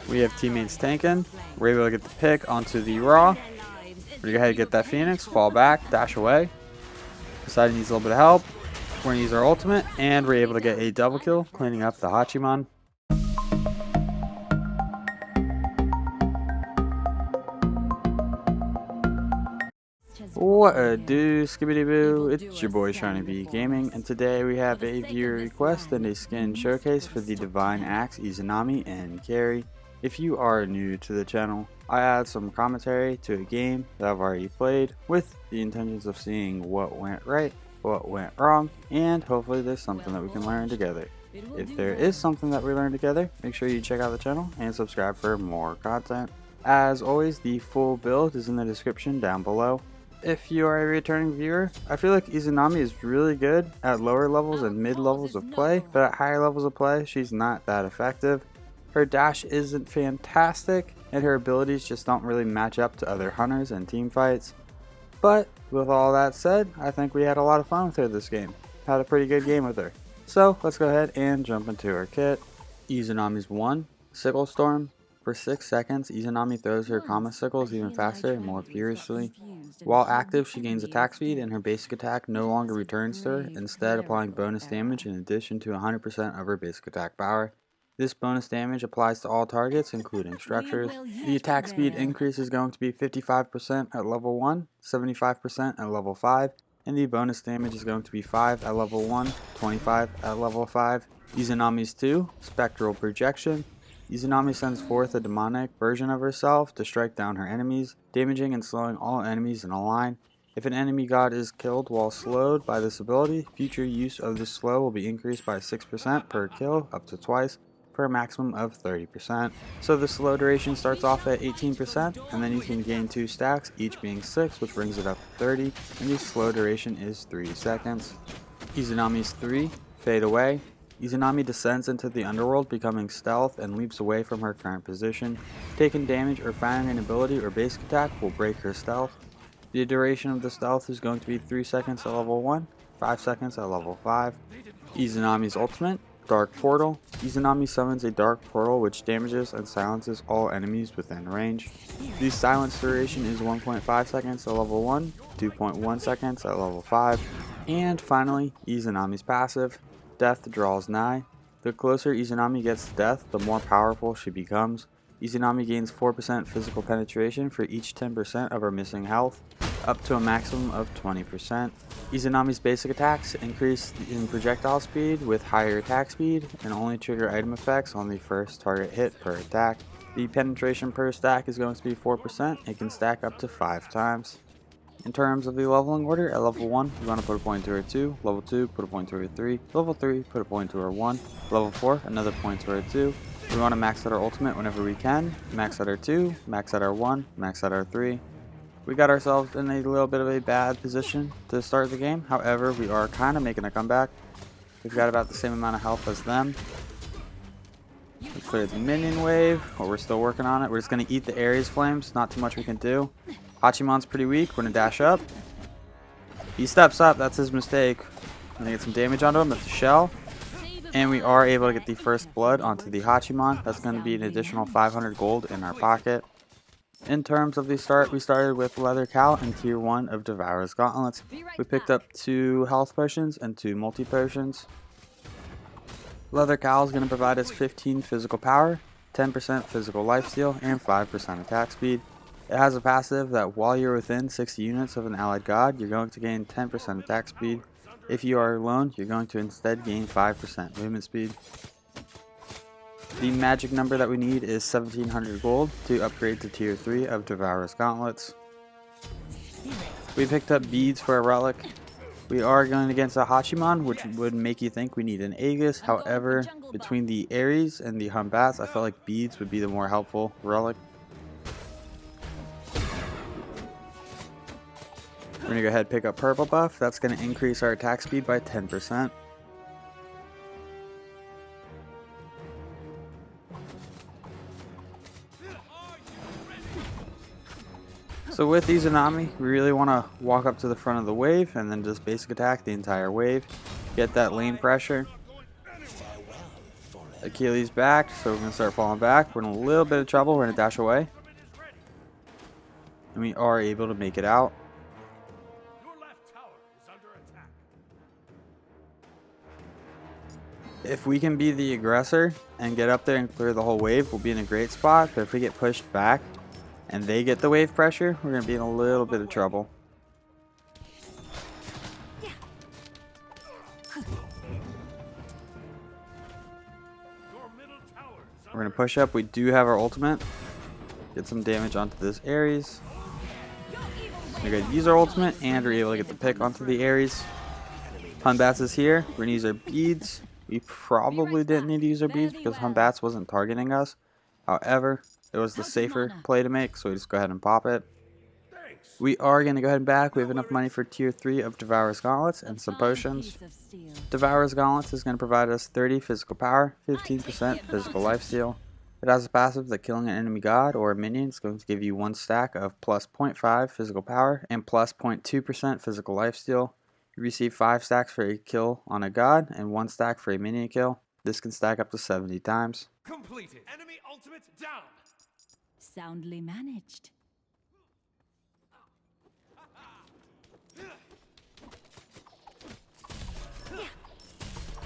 We have teammates tanking. We're able to get the pick onto the Raw. We're gonna go ahead and get that Phoenix, fall back, dash away. Poseidon needs a little bit of help. We're gonna use our ultimate, and we're able to get a double kill, cleaning up the Hachiman. What a do, skibbity boo, it's your boy Shiny B Gaming, and today we have a viewer request and a skin showcase for the Divine Axe, Izanami, and Carry. If you are new to the channel, I add some commentary to a game that I've already played with the intentions of seeing what went right, what went wrong, and hopefully there's something that we can learn together. If there is something that we learn together, make sure you check out the channel and subscribe for more content. As always, the full build is in the description down below. If you are a returning viewer, I feel like Izanami is really good at lower levels and mid levels of play, but at higher levels of play, she's not that effective. Her dash isn't fantastic, and her abilities just don't really match up to other hunters and team fights. But with all that said, I think we had a lot of fun with her this game. Had a pretty good game with her. So let's go ahead and jump into her kit. Izanami's 1, Sickle Storm. For 6 seconds, Izanami throws her Kama Sickles even faster and more furiously. While active, she gains attack speed, and her basic attack no longer returns to her, instead applying bonus damage in addition to 100% of her basic attack power. This bonus damage applies to all targets, including structures. The attack speed increase is going to be 55% at level 1, 75% at level 5, and the bonus damage is going to be 5 at level 1, 25 at level 5. Izanami's 2, Spectral Projection. Izanami sends forth a demonic version of herself to strike down her enemies, damaging and slowing all enemies in a line. If an enemy god is killed while slowed by this ability, future use of this slow will be increased by 6% per kill, up to twice, for a maximum of 30%. So the slow duration starts off at 18%, and then you can gain 2 stacks, each being 6, which brings it up to 30, and the slow duration is 3 seconds. Izanami's 3, Fade Away. Izanami descends into the underworld, becoming stealth, and leaps away from her current position. Taking damage or firing an ability or basic attack will break her stealth. The duration of the stealth is going to be 3 seconds at level 1, 5 seconds at level 5. Izanami's ultimate, Dark Portal. Izanami summons a dark portal which damages and silences all enemies within range. The silence duration is 1.5 seconds at level 1, 2.1 seconds at level 5. And finally, Izanami's passive, Death Draws Nigh. The closer Izanami gets to death, the more powerful she becomes. Izanami gains 4% physical penetration for each 10% of her missing health, up to a maximum of 20%. Izanami's basic attacks increase in projectile speed with higher attack speed and only trigger item effects on the first target hit per attack. The penetration per stack is going to be 4% and can stack up to 5 times. In terms of the leveling order, at level 1, we want to put a point to her 2, level 2, put a point to her 3, level 3, put a point to her 1, level 4, another point to her 2. We want to max out our ultimate whenever we can, max out our 2, max out our 1, max out our 3. We got ourselves in a little bit of a bad position to start the game, however, we are kind of making a comeback. We've got about the same amount of health as them. We cleared the minion wave, but we're still working on it. We're just going to eat the Ares flames, not too much we can do. Hachiman's pretty weak. We're going to dash up. He steps up. That's his mistake. I'm going to get some damage onto him. That's a shell. And we are able to get the first blood onto the Hachiman. That's going to be an additional 500 gold in our pocket. In terms of the start, we started with Leather Cow and Tier 1 of Devourer's Gauntlets. We picked up 2 health potions and 2 multi potions. Leather Cow is going to provide us 15 physical power, 10% physical lifesteal, and 5% attack speed. It has a passive that while you're within 60 units of an allied god, you're going to gain 10% attack speed. If you are alone, you're going to instead gain 5% movement speed. The magic number that we need is 1700 gold to upgrade to Tier 3 of Devourer's Gauntlets. We picked up beads for a relic. We are going against a Hachiman, which would make you think we need an Aegis. However, between the Ares and the Humbats, I felt like beads would be the more helpful relic. We're going to go ahead and pick up Purple Buff. That's going to increase our attack speed by 10%. So with Izanami, we really want to walk up to the front of the wave and then just basic attack the entire wave. Get that lane pressure. Achilles back, so we're going to start falling back. We're in a little bit of trouble. We're going to dash away. And we are able to make it out. If we can be the aggressor and get up there and clear the whole wave, we'll be in a great spot. But if we get pushed back and they get the wave pressure, we're going to be in a little bit of trouble. We're going to push up. We do have our ultimate. Get some damage onto this Ares. We're going to use our ultimate and we're able to get the pick onto the Ares. Hunbats is here. We're going to use our beads. We probably didn't need to use our beads because Hunbats wasn't targeting us. However, it was the safer play to make, so we just go ahead and pop it. We are going to go ahead and back. We have enough money for tier 3 of Devourer's Gauntlets and some potions. Devourer's Gauntlets is going to provide us 30 physical power, 15% physical lifesteal. It has a passive that killing an enemy god or a minion is going to give you 1 stack of plus 0.5 physical power and plus 0.2% physical lifesteal. You receive 5 stacks for a kill on a god and 1 stack for a minion kill. This can stack up to 70 times. Completed. Enemy ultimate down. Soundly managed.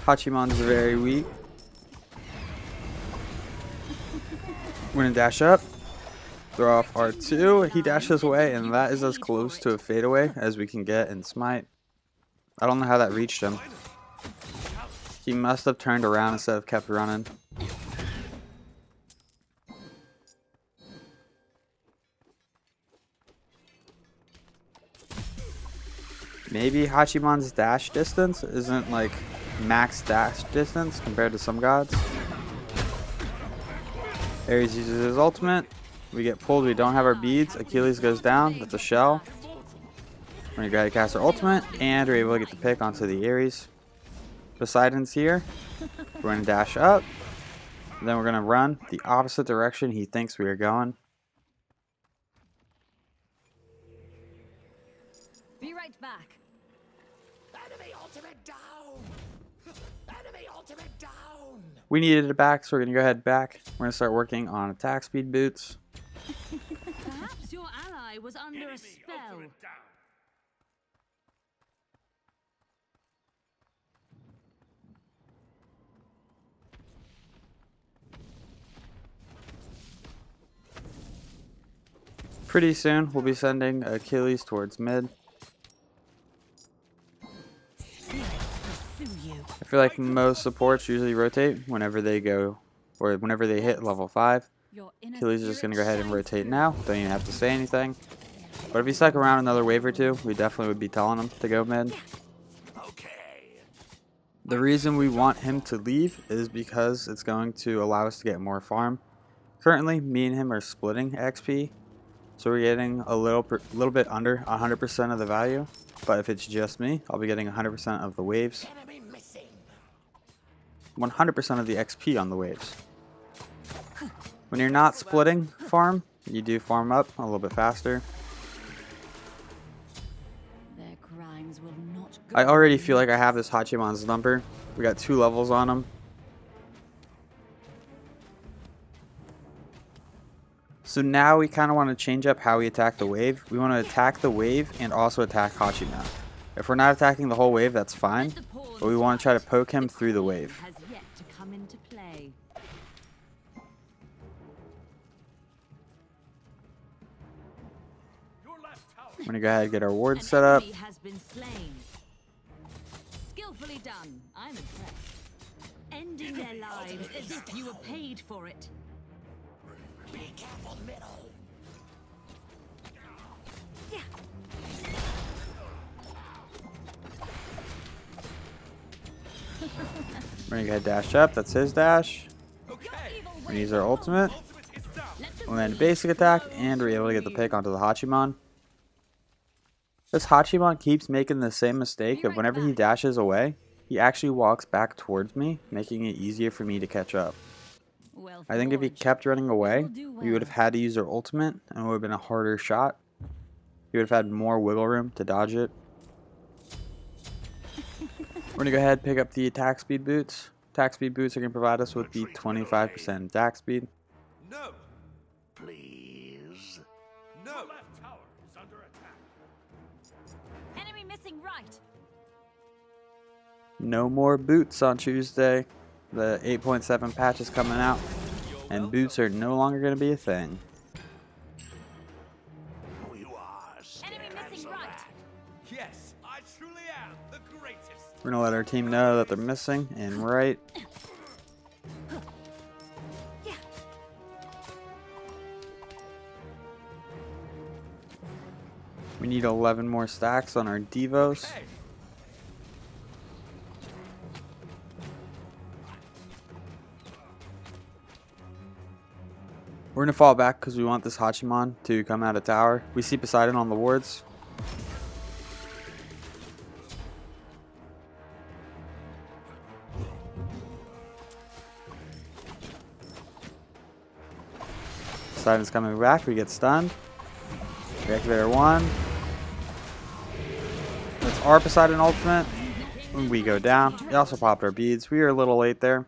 Hachimon's very weak. We're going to dash up, throw off R2, he dashes away, and that is as close to a fadeaway as we can get in Smite. I don't know how that reached him. He must have turned around instead of kept running. Maybe Hachimon's dash distance isn't like max dash distance compared to some gods. Ares uses his ultimate. We get pulled, we don't have our beads. Achilles goes down, that's a shell. We're going to go ahead and cast our ultimate, and we're able to get the pick onto the Ares. Poseidon's here. We're going to dash up. Then we're going to run the opposite direction he thinks we are going. Be right back. Enemy ultimate down. Enemy ultimate down. We needed it back, so we're going to go ahead back. We're going to start working on attack speed boots. Perhaps your ally was under a spell. Pretty soon, we'll be sending Achilles towards mid. I feel like most supports usually rotate whenever they go, or whenever they hit level 5. Achilles is just going to go ahead and rotate now. Don't even have to say anything. But if he stuck around another wave or two, we definitely would be telling him to go mid. The reason we want him to leave is because it's going to allow us to get more farm. Currently, me and him are splitting XP. So we're getting a little bit under 100% of the value. But if it's just me, I'll be getting 100% of the waves. 100% of the XP on the waves. When you're not splitting farm, you do farm up a little bit faster. Their crimes will not go. I already feel like I have this Hachimon's number. We got 2 levels on him. So now we kind of want to change up how we attack the wave. We want to attack the wave and also attack Hachimon. If we're not attacking the whole wave, that's fine. But we want to try to poke him through the wave. Has yet to come into play. I'm going to go ahead and get our ward set up. An enemy has been slain. Skillfully done. I'm impressed. Ending their lives as if you were paid for it. Be careful, middle. We're going to go ahead and dash up. That's his dash. Okay. We're going to use our ultimate. We'll land a basic attack, and we're able to get the pick onto the Hachimon. This Hachimon keeps making the same mistake of whenever he dashes away, he actually walks back towards me, making it easier for me to catch up. I think if he kept running away, we would have had to use our ultimate, and it would have been a harder shot. He would have had more wiggle room to dodge it. We're going to go ahead and pick up the attack speed boots. Attack speed boots are going to provide us with the 25% attack speed. No. Please. No. Your left tower is under attack. Enemy missing right. No more boots on Tuesday. The 8.7 patch is coming out, and boots are no longer going to be a thing. You are Enemy missing right. Yes, I truly am the greatest. We're going to let our team know that they're missing and right. We need 11 more stacks on our Devos. Hey. We're going to fall back because we want this Hachiman to come out of tower. We see Poseidon on the wards. Poseidon's coming back. We get stunned. We activate our 1. That's our Poseidon ultimate. We go down. We also popped our beads. We were a little late there.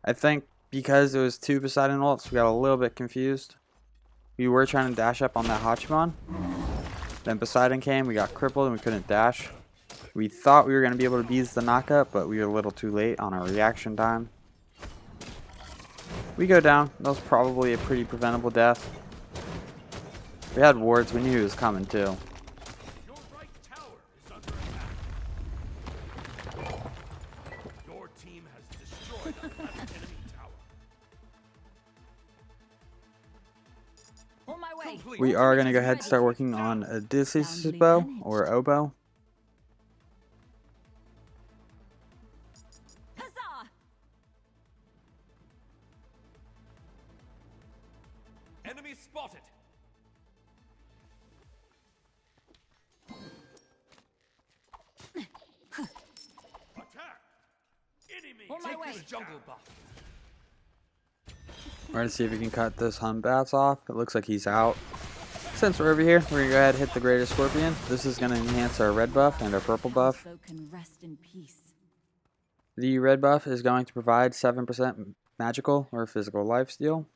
I think because it was 2 Poseidon ults, we got a little bit confused. We were trying to dash up on that Hachiman. Then Poseidon came, we got crippled, and we couldn't dash. We thought we were going to be able to beads the knockup, but we were a little too late on our reaction time. We go down. That was probably a pretty preventable death. We had wards, we knew he was coming too. Your right tower is under attack. Your team has destroyed the left enemy tower. On my way. Complete. We are going to go ahead and start working on Odysseus Bow, or Oboe. Huzzah! Enemy spotted. Attack. Enemy. On my Take way. this jungle buff. We're going to see if we can cut this Hun Bats off. It looks like he's out. Since we're over here, we're going to go ahead and hit the Greatest Scorpion. This is going to enhance our red buff and our purple buff. So can rest in peace. The red buff is going to provide 7% magical or physical lifesteal.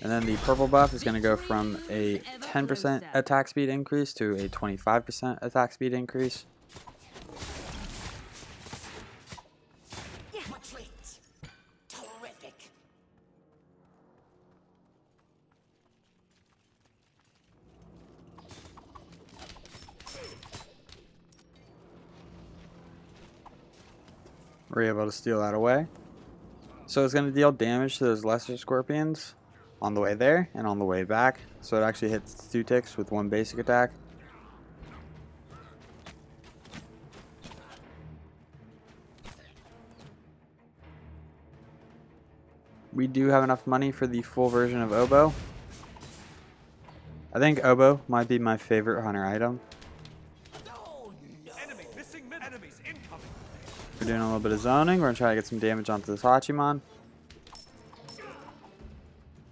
And then the purple buff is going to go from a 10% attack speed increase to a 25% attack speed increase. Retreat. Terrific. We're able to steal that away. So it's going to deal damage to those lesser scorpions on the way there and on the way back. So it actually hits 2 ticks with 1 basic attack. We do have enough money for the full version of Oboe. I think Oboe might be my favorite hunter item. No, no. Enemy missing mid. Enemies incoming. We're doing a little bit of zoning. We're going to try to get some damage onto this Hachiman.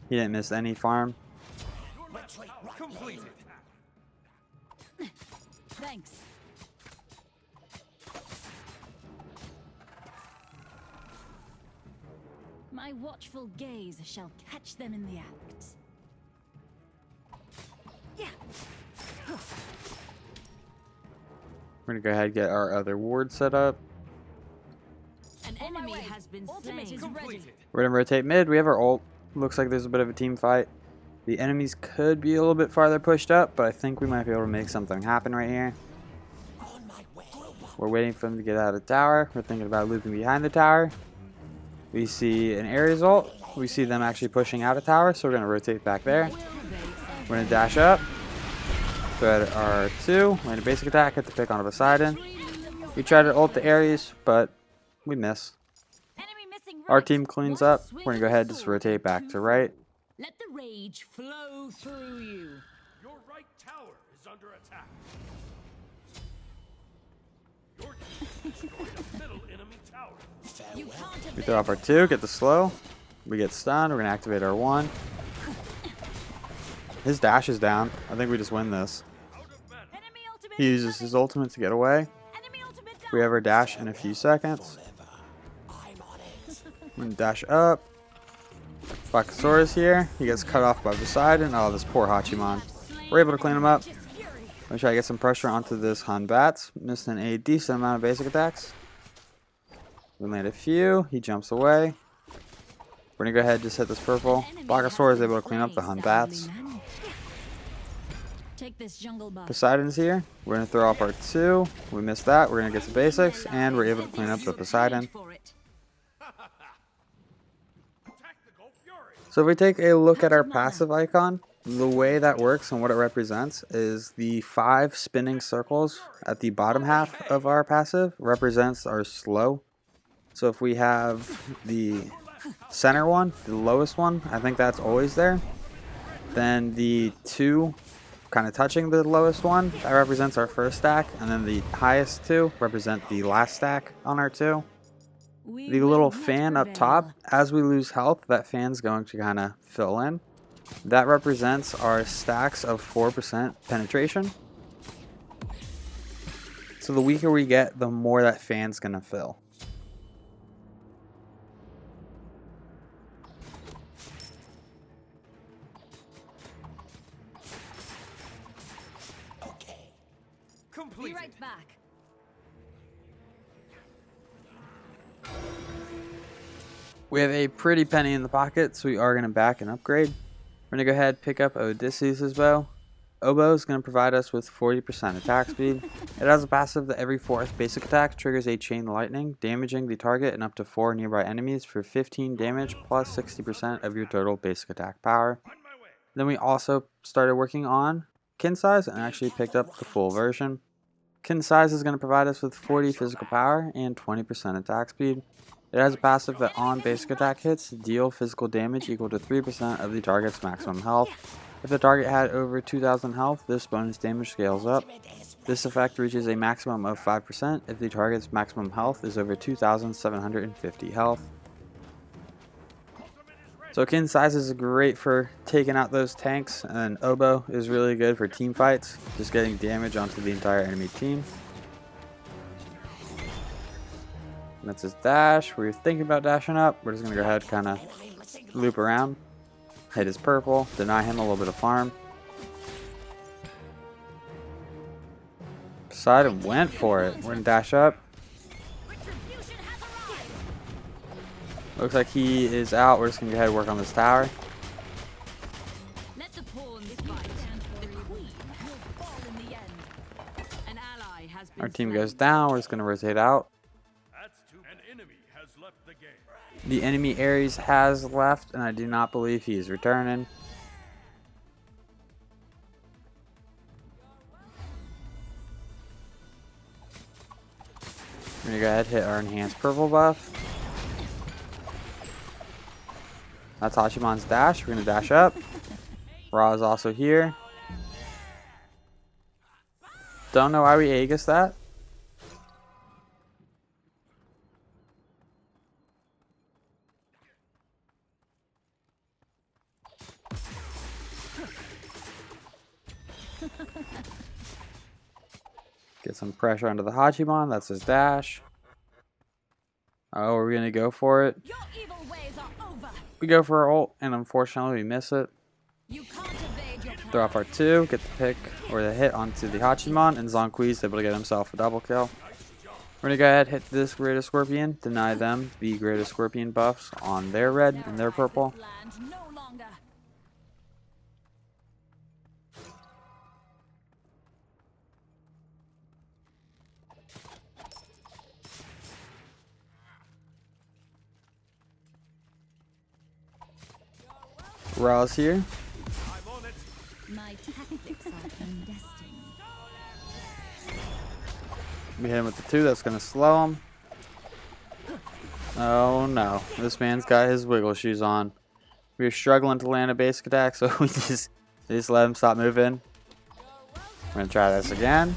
He didn't miss any farm. Your left tower completed. Thanks. My watchful gaze shall catch them in the act. Yeah. We're going to go ahead and get our other ward set up. An enemy has been slain. Completed. We're going to rotate mid. We have our ult. Looks like there's a bit of a team fight. The enemies could be a little bit farther pushed up, but I think we might be able to make something happen right here. On my way. We're waiting for them to get out of the tower. We're thinking about looping behind the tower. We see an Ares ult. We see them actually pushing out of tower, so we're going to rotate back there. We're going to dash up. Thread our 2. We're going to basic attack, hit the pick on a Poseidon. We try to ult the Ares, but we miss. Enemy missing Our right. team cleans One up. swing We're going to go of ahead and the just sword rotate back to right. Let the rage flow through you. Your right tower is under attack. Your team has destroyed a middle enemy tower. You can't We throw off our 2, get the slow. We get stunned. We're going to activate our 1. His dash is down. I think we just win this. Out of mana. Enemy ultimate He uses his ultimate to get away. Enemy ultimate down. We have our dash in a few seconds. I'm I'm gonna dash up. Bakasaurus here. He gets cut off by Poseidon. Oh, this poor Hachiman. We're able to clean him up. Let me try to get some pressure onto this Hun Bats. Missing a decent amount of basic attacks. We land a few. He jumps away. We're gonna go ahead and just hit this purple. Bakasaurus is able to clean up the Hun Bats. Poseidon's here. We're gonna throw off our 2. We missed that. We're gonna get some basics, and we're able to clean up the Poseidon. So if we take a look at our passive icon, the way that works and what it represents is the 5 spinning circles at the bottom half of our passive represents our slow. So if we have the center one, the lowest one, I think that's always there. Then the 2 kind of touching the lowest one, that represents our first stack. And then the highest 2 represent the last stack on our 2. The little fan up top, as we lose health, that fan's going to kind of fill in. That represents our stacks of 4% penetration. So the weaker we get, the more that fan's going to fill. Okay. Be right back. We have a pretty penny in the pocket, so we are going to back and upgrade. We're going to go ahead and pick up Odysseus Bow. Oboe is going to provide us with 40% attack speed. It has a passive that every 4th basic attack triggers a chain lightning, damaging the target and up to 4 nearby enemies for 15 damage plus 60% of your total basic attack power. Then we also started working on Qins size and actually picked up the full version. Qins size is going to provide us with 40 physical power and 20% attack speed. It has a passive that on basic attack hits, deal physical damage equal to 3% of the target's maximum health. If the target had over 2,000 health, this bonus damage scales up. This effect reaches a maximum of 5% if the target's maximum health is over 2,750 health. So Qins size is great for taking out those tanks, and Oboe is really good for team fights, just getting damage onto the entire enemy team. That's his dash. We were thinking about dashing up. We're just going to go ahead, kind of loop around. Hit his purple. Deny him a little bit of farm. Poseidon went for it. We're going to dash up. Looks like he is out. We're just going to go ahead and work on this tower. Let the pawns fight. The queen will fall in the end. An ally has been Our team slain. goes down. We're just going to rotate out. An enemy has left the game. The enemy Ares has left, and I do not believe he is returning. We're going to go ahead and hit our enhanced purple buff. That's Hachiman's dash. We're going to dash up. Ra is also here. Don't know why we Aegis that. Get some pressure onto the Hachiman. That's his dash. Oh, we're going to go for it. Your evil ways are over. We go for our ult, and unfortunately we miss it. You can't evade your Throw off our 2, get the pick or the hit onto the Hachiman, and Zonquist is able to get himself a double kill. We're going to go ahead and hit this Greatest Scorpion, deny them the Greatest Scorpion buffs on their red and their purple. land no longer. Ra's here. I'm on it. My tactics are clandestine. We hit him with the 2, that's going to slow him. Oh no, this man's got his wiggle shoes on. We were struggling to land a basic attack, so we just let him stop moving. We're going to try this again.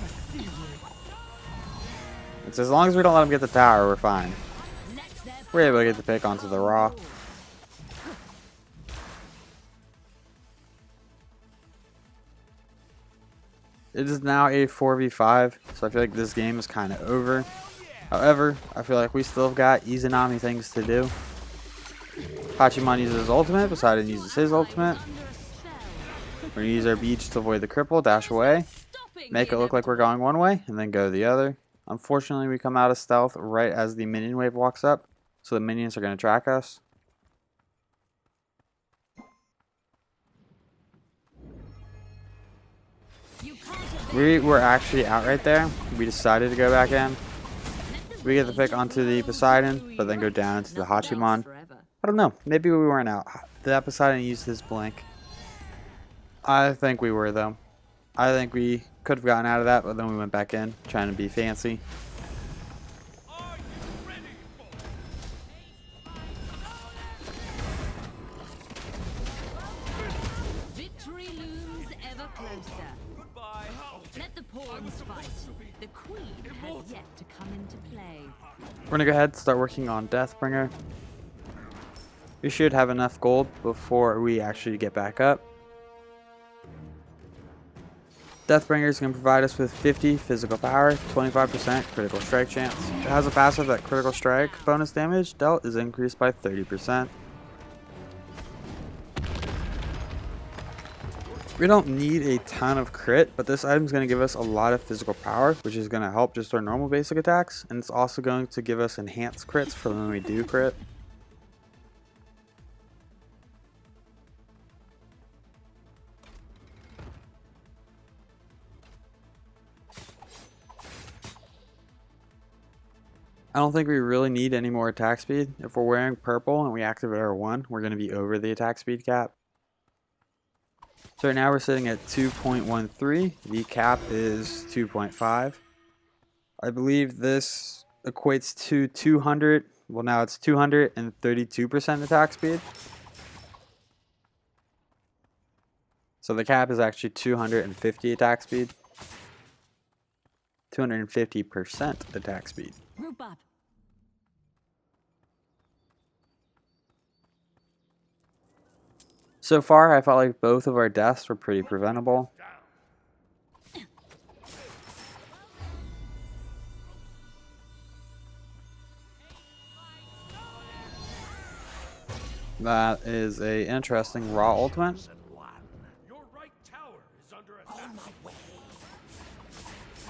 It's as long as we don't let him get the tower, we're fine. We're able to get the pick onto the Ra. It is now a 4v5, so I feel like this game is kind of over. However, I feel like we still have got Izanami things to do. Hachiman uses his ultimate, Poseidon uses his ultimate. Under a spell. We're going to use our beach to avoid the cripple, dash away, Stopping make the it look like we're going one way, and then go the other. Unfortunately, we come out of stealth right as the minion wave walks up, so the minions are going to track us. You can't evade We were actually out right there. We decided to go back in. We get the pick onto the Poseidon, but then go down to the Hachiman. forever. I don't know. Maybe we weren't out. That Poseidon used his blink. I think we were, though. I think we could have gotten out of that, but then we went back in, trying to be fancy. Are you ready for Victory looms ever closer. goodbye? Let the pawns fight. The queen has yet to come into play. We're going to go ahead and start working on Deathbringer. We should have enough gold before we actually get back up. Deathbringer is going to provide us with 50 physical power, 25% critical strike chance. It has a passive that critical strike bonus damage dealt is increased by 30%. We don't need a ton of crit, but this item is going to give us a lot of physical power, which is going to help just our normal basic attacks, and it's also going to give us enhanced crits for when we do crit. I don't think we really need any more attack speed. If we're wearing purple and we activate our 1, we're going to be over the attack speed cap. So right now we're sitting at 2.13. The cap is 2.5. I believe this equates to 200. Well, now it's 232% attack speed. So the cap is actually 250 attack speed. 250% attack speed. Group up. So far, I felt like both of our deaths were pretty preventable. That is a interesting raw ultimate. Your right tower is under attack. We're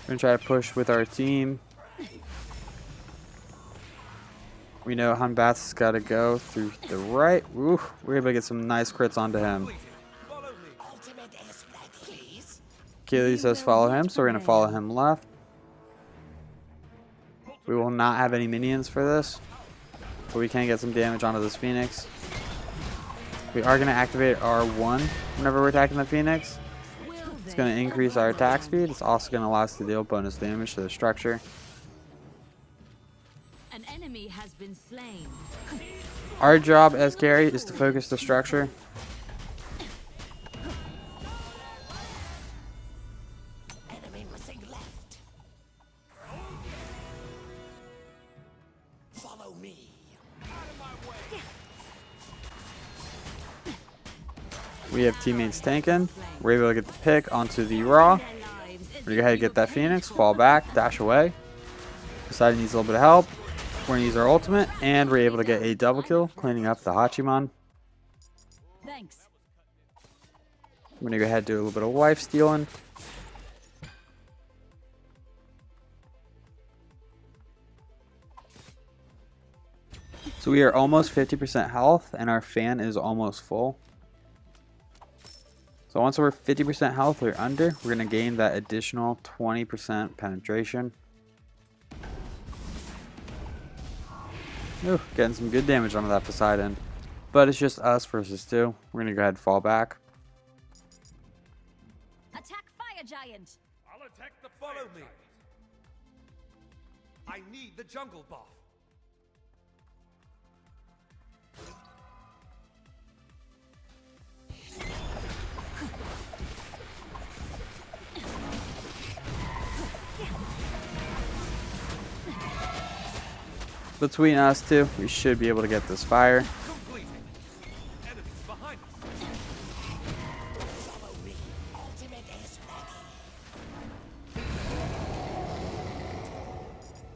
gonna try to push with our team. We know Hunbat's has got to go through the right. Ooh, we're able to get some nice crits onto him. Follow me. Achilles says follow him, so we're going to follow him left. We will not have any minions for this, but we can get some damage onto this Phoenix. We are going to activate our 1 whenever we're attacking the Phoenix. It's going to increase our attack speed. It's also going to allow us to deal bonus damage to the structure. An enemy has been slain. Our job as carry is to focus the structure. Enemy missing left. Follow me. We have teammates tanking. We're able to get the pick onto the Raw. Their lives We're going to go ahead and get that Phoenix, fall back, dash away. Poseidon needs a little bit of help. We're going to use our ultimate, and we're able to get a double kill, cleaning up the Hachiman. Thanks. I'm going to go ahead and do a little bit of wife stealing. So we are almost 50% health, and our fan is almost full. So once we're 50% health or under, we're going to gain that additional 20% penetration. Ooh, getting some good damage onto that Poseidon. But it's just us versus 2. We're going to go ahead and fall back. Attack fire giant. I'll attack the follow me. I need the jungle buff. Between us two, we should be able to get this fire. Completed. Enemies behind us. Follow me. Ultimate is ready.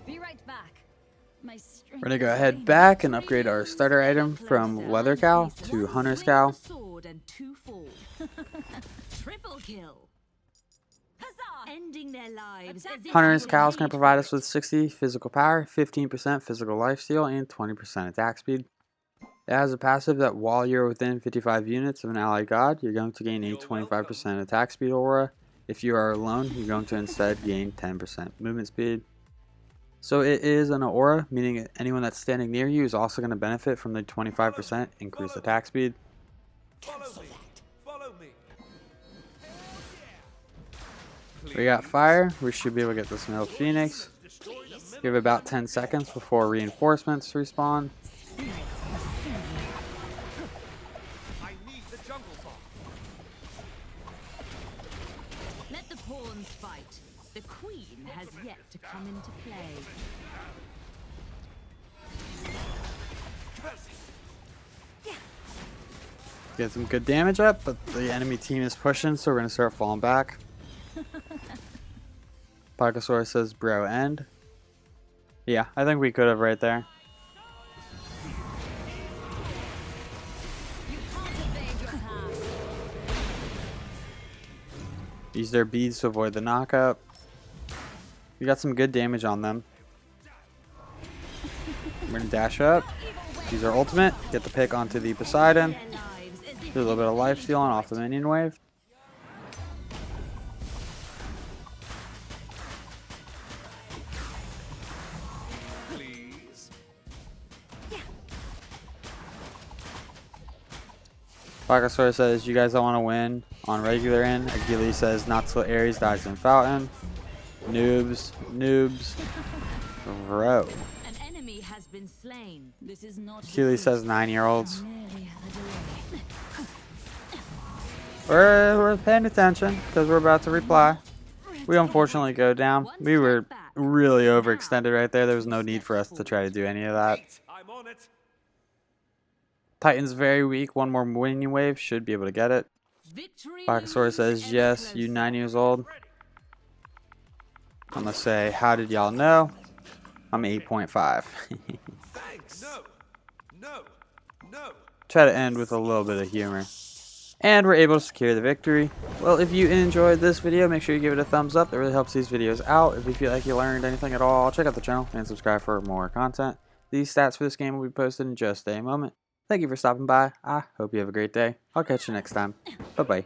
Be right back. My We're gonna go ahead back and upgrade our starter item from Leather Cow to Hunter's Cow. Sword and 2 fall. Triple kill. Huzzah! Ending their lives. as if Hunter's you were Cow is going paid to provide for us with 60 physical power, 15% physical lifesteal, and 20% attack speed. It has a passive that while you're within 55 units of an allied god, you're going to gain a 25% attack speed aura. If you are alone, you're going to instead gain 10% movement speed. So it is an aura, meaning anyone that's standing near you is also going to benefit from the 25% increased attack speed. Cancel that. Follow me. We got fire. We should be able to get this Mill Phoenix. Give it about 10 seconds before reinforcements respawn. I need the jungle bomb. Let the pawns fight. The queen has yet to come into play. Get some good damage up, but the enemy team is pushing, so we're going to start falling back. Pycosaurus says, bro, end. Yeah, I think we could have right there. You can't evade your path. Use their beads to avoid the knockup. We got some good damage on them. We're going to dash up. Use our ultimate. Get the pick onto the Poseidon. Their lives as if Do a little bit of life stealing off the minion wave. Please. Pycosaurus says, you guys don't want to win on regular end. Achilles says, not till Ares dies in Fountain. Noobs, noobs. Bro. an enemy has been slain. This is not Achilles says 9-year-olds. merely a delay. We're paying attention because we're about to reply. We unfortunately go down. We were really overextended right there. There was no need for us to try to do any of that. I'm on it. Titan's very weak. One more minion wave should be able to get it. Victory Pycosaurus says, looms yes, ever you closer. 9 years old. I'm going to say, how did y'all know? I'm 8.5. Thanks. No. No. No. Try to end with a little bit of humor. And we're able to secure the victory. Well, if you enjoyed this video, make sure you give it a thumbs up. It really helps these videos out. If you feel like you learned anything at all, check out the channel and subscribe for more content. These stats for this game will be posted in just a moment. Thank you for stopping by. I hope you have a great day. I'll catch you next time. Bye-bye.